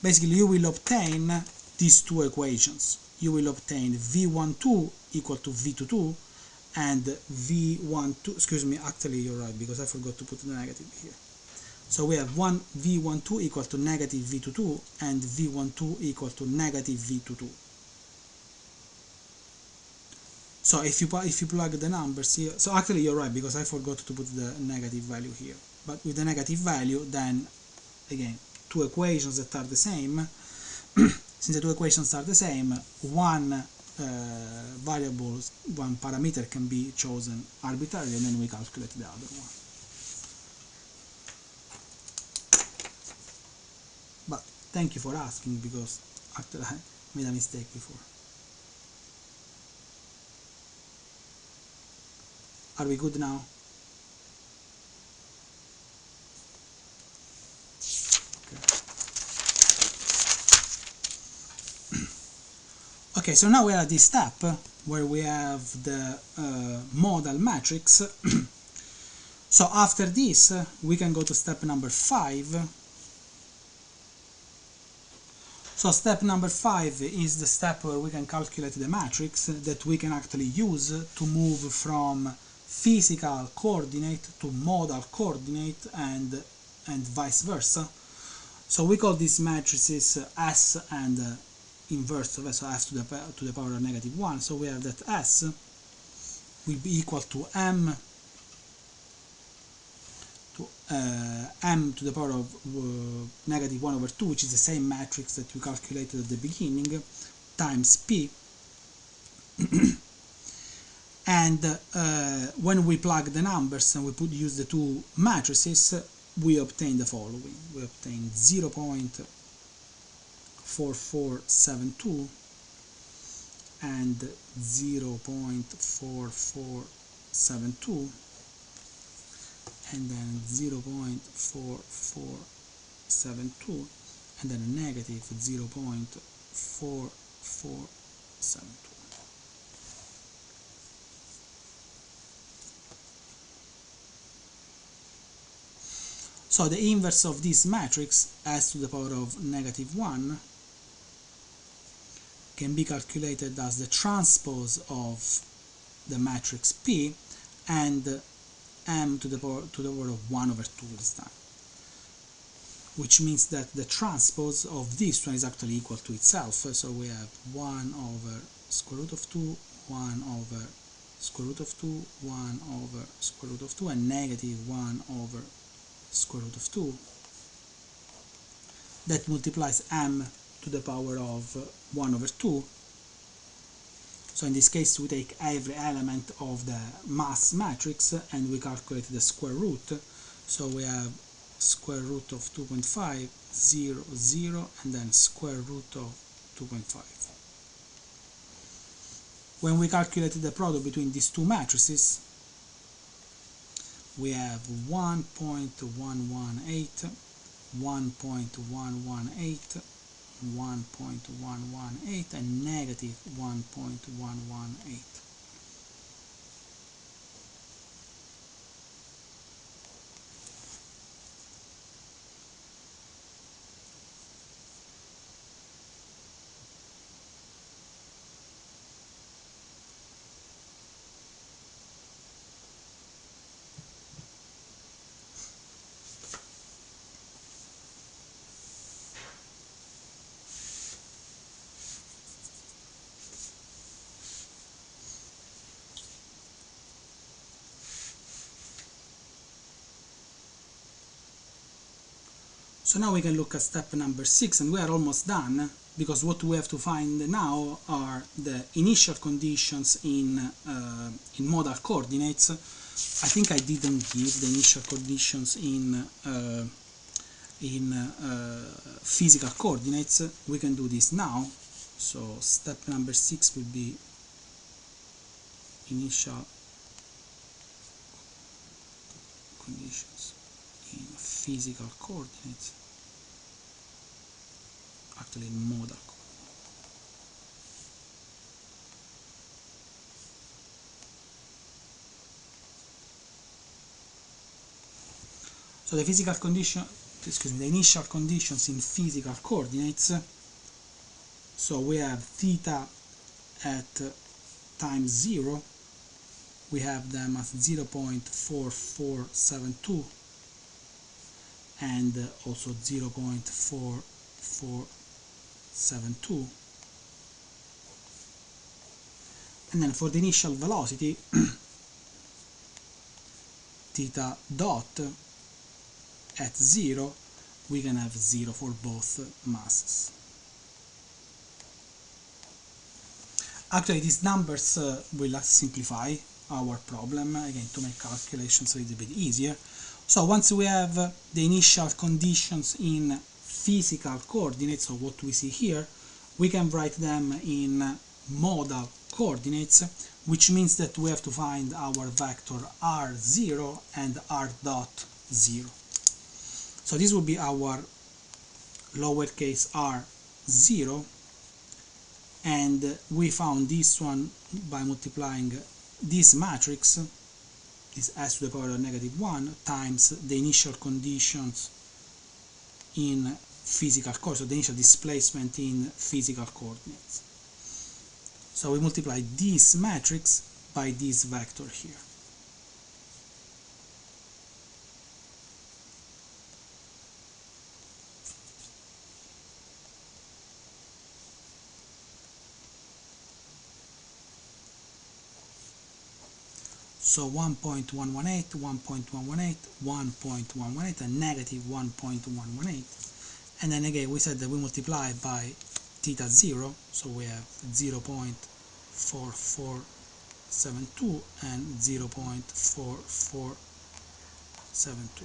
basically you will obtain these two equations. You will obtain v12 equal to v22 and v12, excuse me, actually you're right because I forgot to put the negative here. So we have v12 equal to negative v22 and v12 equal to negative v22. So if you plug the numbers here, so actually you're right because I forgot to put the negative value here. But with the negative value, then again, two equations that are the same. Since the two equations are the same, one variable, one parameter can be chosen arbitrarily, and then we calculate the other one. But thank you for asking, because actually I made a mistake before. Are we good now? Okay. Okay, so now we are at this step where we have the modal matrix. So after this, we can go to step number 5. So step number 5 is the step where we can calculate the matrix that we can actually use to move from physical coordinate to modal coordinate and vice versa. So we call these matrices S and inverse of S, so f to the power of -1. So we have that S will be equal to m to the power of -1/2, which is the same matrix that we calculated at the beginning, times P. And when we plug the numbers and we use the two matrices, we obtain the following. We obtain 0.4472 and 0.4472, and then 0.4472, and then a negative 0.4472. So the inverse of this matrix, S to the power of -1, can be calculated as the transpose of the matrix P and m to the power of 1/2 this time, which means that the transpose of this one is actually equal to itself. So we have 1 over square root of 2, 1 over square root of 2, 1 over square root of 2, and negative 1 over square root of 2. That multiplies m to the power of 1/2. So in this case we take every element of the mass matrix and we calculate the square root. So we have square root of 2.5, 0, 0, and then square root of 2.5. When we calculate the product between these two matrices, we have 1.118, 1.118, 1.118, and negative 1.118. So now we can look at step number 6, and we are almost done, because what we have to find now are the initial conditions in modal coordinates. I think I didn't give the initial conditions in physical coordinates. We can do this now. So step number 6 will be initial conditions in physical coordinates, actually in modal coordinates. So the physical condition, the initial conditions in physical coordinates. So we have theta at time 0. We have them as 0.4472 and also 0.4472. And then for the initial velocity, theta dot at 0, we can have 0 for both masses. Actually, these numbers will simplify our problem, again, to make calculations a little bit easier. So once we have the initial conditions in physical coordinates, so what we see here, we can write them in modal coordinates, which means that we have to find our vector r0 and r dot 0. So this will be our lowercase r0, and we found this one by multiplying this matrix, this s to the power of -1, times the initial conditions in physical coordinates, so the initial displacement in physical coordinates. So we multiply this matrix by this vector here. So 1.118, 1.118, 1.118, and negative 1.118. And then again we said that we multiply by theta 0, so we have 0.4472 and 0.4472.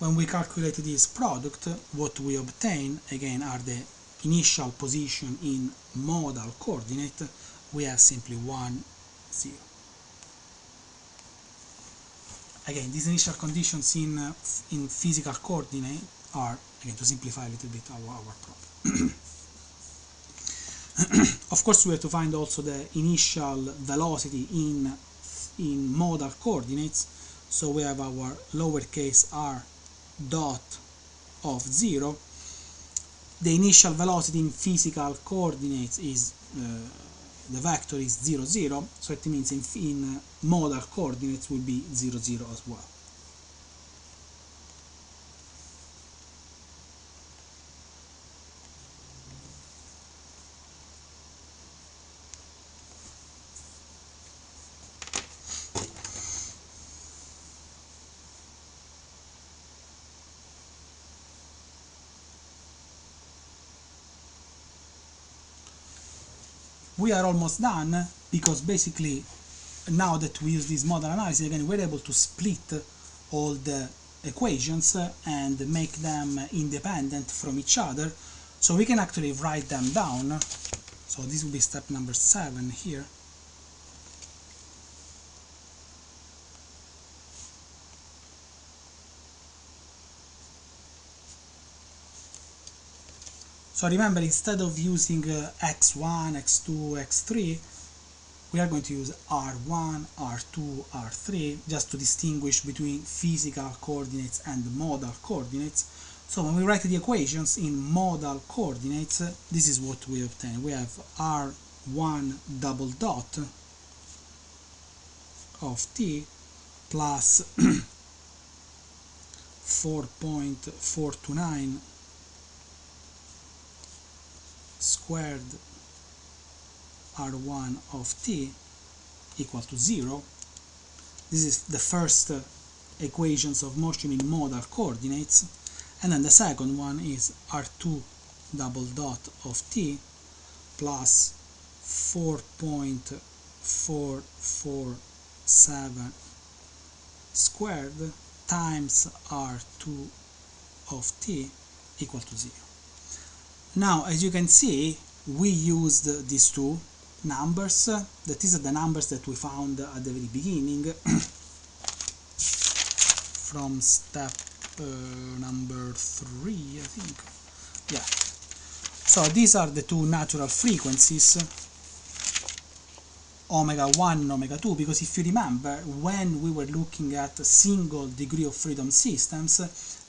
When we calculate this product, what we obtain again are the initial position in modal coordinate. We have simply 1, 0. Again, these initial conditions in physical coordinate are, again, to simplify a little bit our problem. Of course, we have to find also the initial velocity in modal coordinates. So we have our lowercase r dot of 0. The initial velocity in physical coordinates is the vector is 0, 0, so it means in modal coordinates will be 0, 0 as well. We are almost done, because basically now that we use this modal analysis, again we're able to split all the equations and make them independent from each other, so we can actually write them down. So this will be step number 7 here. So remember, instead of using x1, x2, x3, we are going to use r1, r2, r3, just to distinguish between physical coordinates and modal coordinates. So when we write the equations in modal coordinates, this is what we obtain. We have r1 double dot of t plus 4.429 squared r1 of t equal to 0. This is the first equations of motion in modal coordinates, and then the second one is r2 double dot of t plus 4.447 squared times r2 of t equal to 0. Now, as you can see, we used these two numbers. That is the numbers that we found at the very beginning from step number 3, I think. Yeah. So these are the two natural frequencies, omega 1 and omega 2, because if you remember, when we were looking at single degree of freedom systems,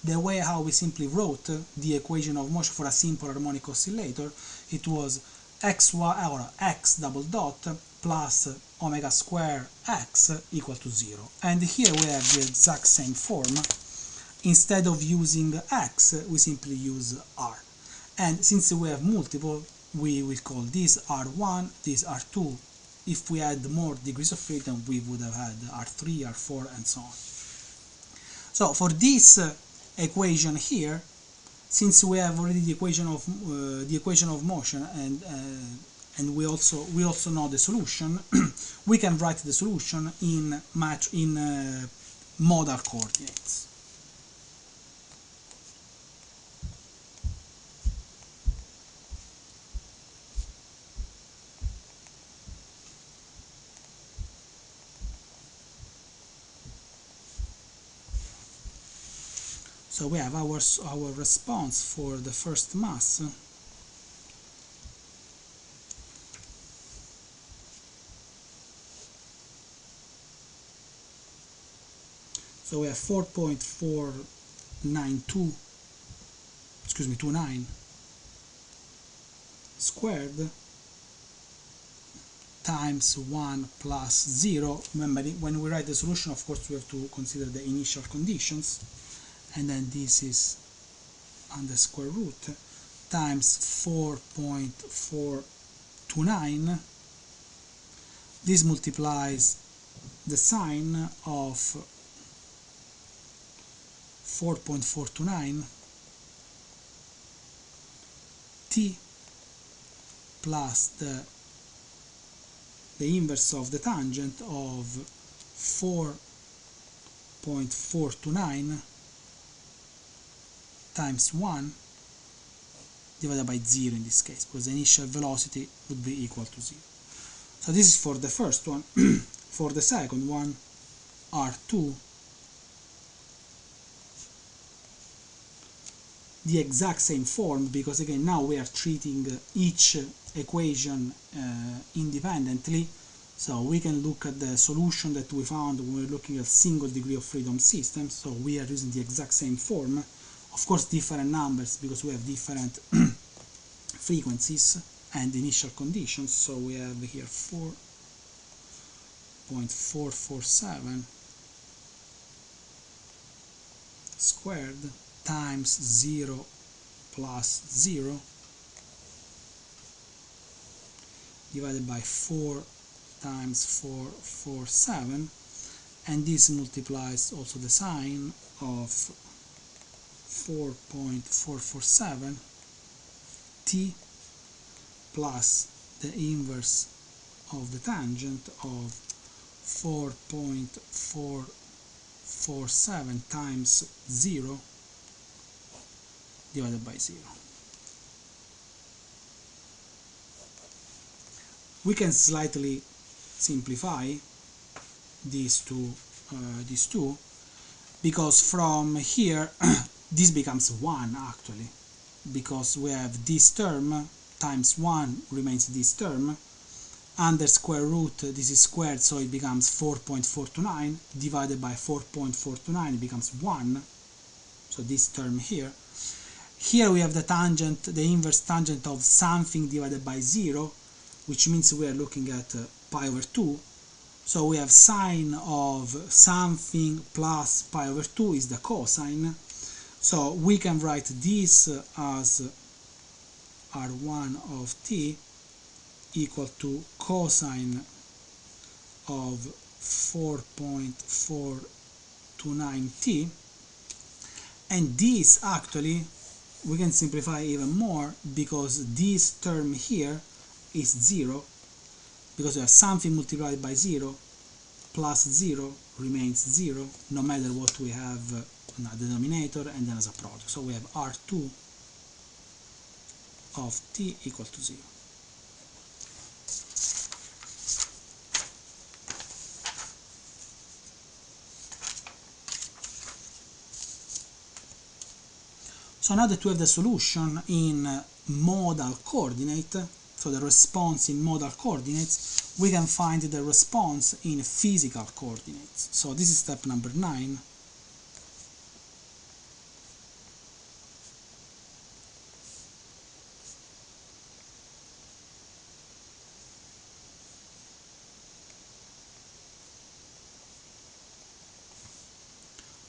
the way how we simply wrote the equation of motion for a simple harmonic oscillator, it was xy or x double dot plus omega square x equal to 0. And here we have the exact same form. Instead of using x, we simply use r. And since we have multiple, we will call this r1, this r2. If we had more degrees of freedom, we would have had r3, r4, and so on. So for this equation here, since we have already the equation of motion, and we also know the solution, we can write the solution in modal coordinates. So we have our response for the first mass So we have 4.429 squared times 1 plus 0. Remember, when we write the solution, of course, we have to consider the initial conditions, and then this is under square root times 4.429. This multiplies the sign of 4.429 t plus the inverse of the tangent of 4.429 times 1 divided by 0 in this case, because the initial velocity would be equal to 0. So this is for the first one. For the second one, R2, the exact same form, because again now we are treating each equation independently, so we can look at the solution that we found when we're looking at single degree of freedom systems. So we are using the exact same form, of course different numbers because we have different frequencies and initial conditions. So we have here 4.447 squared times 0 plus 0 divided by 4 times 447, and this multiplies also the sign of 4.447 t plus the inverse of the tangent of 4.447 times 0 divided by 0. We can slightly simplify these two, because from here this becomes 1 actually, because we have this term times 1 remains this term, under square root this is squared, so it becomes 4.429 divided by 4.429 becomes 1, so this term here. Here we have the tangent, the inverse tangent of something divided by 0, which means we are looking at pi over 2. So we have sine of something plus pi over 2 is the cosine. So we can write this as R1 of t equal to cosine of 4.429t, and this actually we can simplify even more, because this term here is 0, because we have something multiplied by 0 plus 0 remains 0 no matter what we have in the denominator and then as a product. So we have R2 of t equal to 0. So now that we have the solution in modal coordinate, so the response in modal coordinates, we can find the response in physical coordinates. So this is step number 9.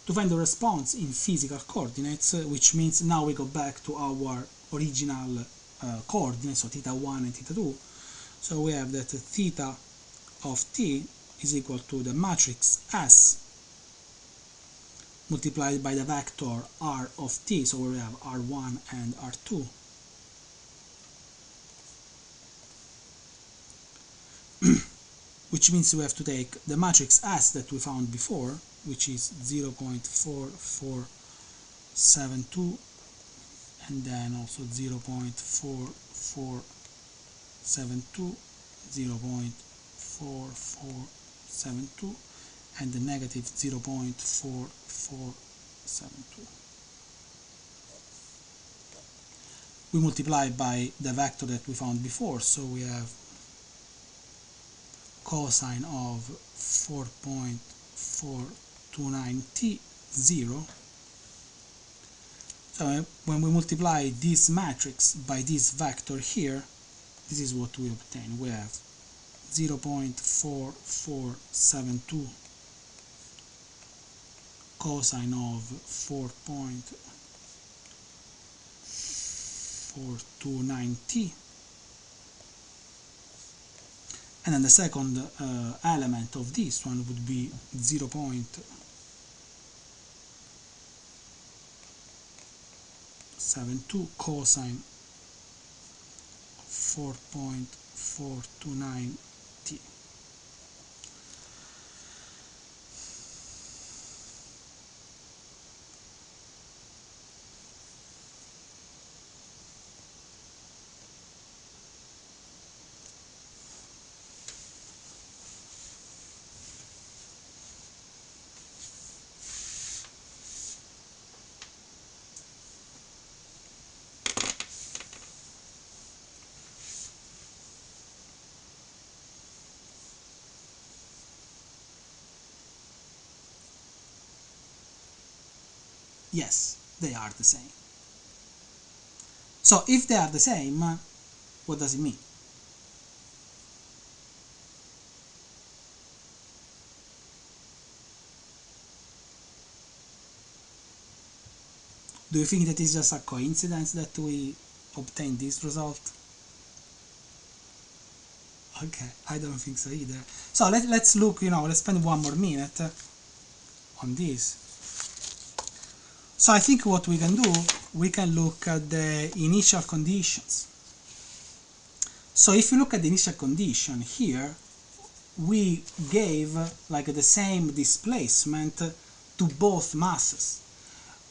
To find the response in physical coordinates, which means now we go back to our original coordinates, so theta 1 and theta 2. So we have that theta of t is equal to the matrix S multiplied by the vector r of t, so we have r1 and r2, which means we have to take the matrix S that we found before, which is 0.4472, and then also 0.4472, 0.4472, and the negative 0.4472. We multiply by the vector that we found before, so we have cosine of 4.429 429t 0. So when we multiply this matrix by this vector here, this is what we obtain. We have 0.4472 cosine of 4.429t, and then the second element of this one would be 0.72 cosine 4.429t. Yes, they are the same. So if they are the same, what does it mean? Do you think that it's just a coincidence that we obtained this result? Okay, I don't think so either. So let's look, let's spend one more minute on this. So I think what we can do, we can look at the initial conditions. So if you look at the initial condition here, we gave like the same displacement to both masses,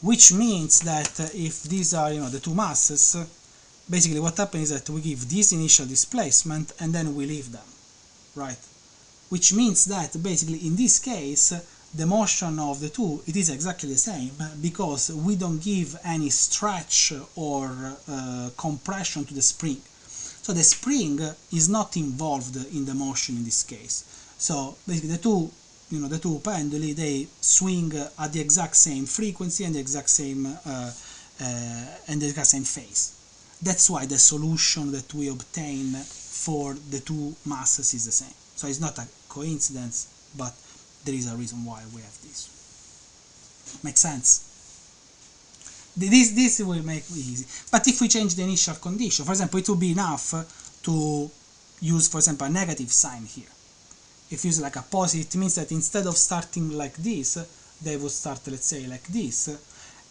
which means that if these are the two masses, basically what happens is that we give this initial displacement and then we leave them, right? Which means that basically in this case the motion of the two, it is exactly the same, because we don't give any stretch or compression to the spring. So the spring is not involved in the motion in this case. So basically the two penduli, they swing at the exact same frequency and the exact same phase. That's why the solution that we obtain for the two masses is the same. So it's not a coincidence, but there is a reason why we have this. Makes sense? This will make it easy. But if we change the initial condition, for example, it would be enough to use, for example, a negative sign here. If you use like a positive, it means that instead of starting like this, they would start, let's say, like this,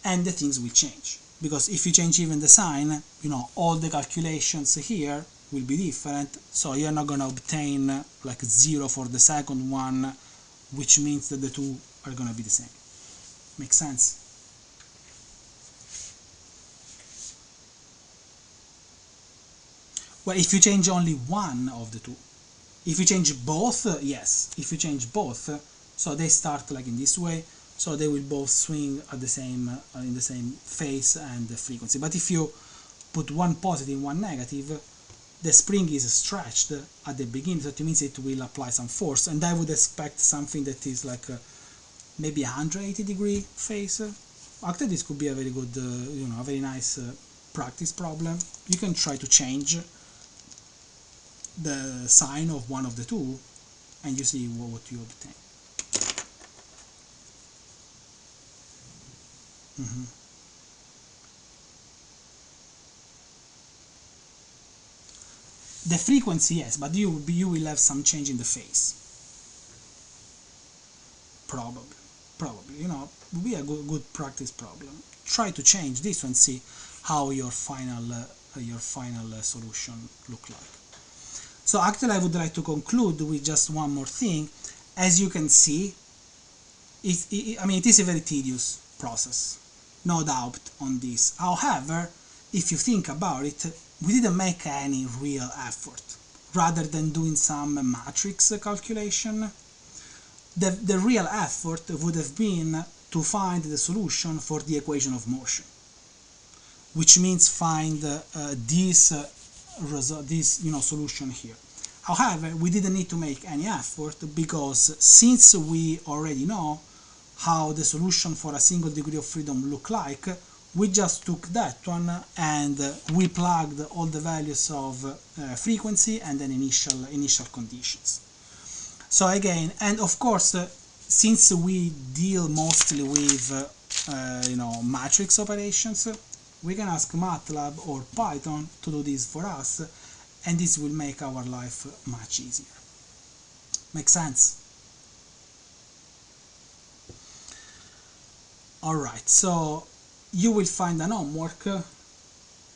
and the things will change. Because if you change even the sign, all the calculations here will be different, so you're not going to obtain like 0 for the second one, which means that the two are going to be the same. Makes sense? Well, if you change only one of the two. If you change both, yes. If you change both, so they start like in this way, so they will both swing at the same in the same phase and the frequency. But if you put one positive, one negative, the spring is stretched at the beginning, so it means it will apply some force, and I would expect something that is like maybe 180-degree phase. Actually, this could be a very good, a very nice practice problem. You can try to change the sign of one of the two, and you see what you obtain. The frequency, yes, but you will have some change in the phase. Probably, will be a good practice problem. Try to change this and see how your final solution look like. So actually, I would like to conclude with just one more thing. As you can see, it is a very tedious process, no doubt on this. However, if you think about it, we didn't make any real effort. Rather than doing some matrix calculation, the real effort would have been to find the solution for the equation of motion, which means find this solution here. However, we didn't need to make any effort, because since we already know how the solution for a single degree of freedom look like, we just took that one and we plugged all the values of frequency and then initial conditions. So again, and of course, since we deal mostly with matrix operations, we can ask MATLAB or Python to do this for us, and this will make our life much easier. Make sense? Alright, so you will find an homework,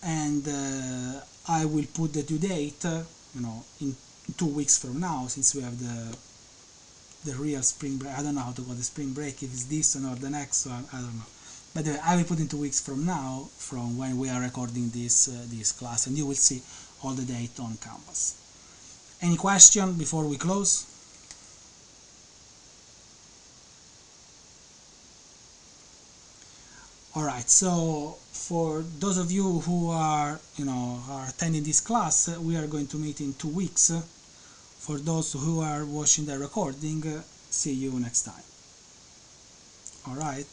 and I will put the due date in 2 weeks from now, since we have the real spring break. I don't know how to call the spring break, if it's this one or the next one, I don't know. But I will put in 2 weeks from now, from when we are recording this class, and you will see all the date on Canvas. Any question before we close? Alright, so for those of you who are attending this class, we are going to meet in 2 weeks. For those who are watching the recording, see you next time. Alright.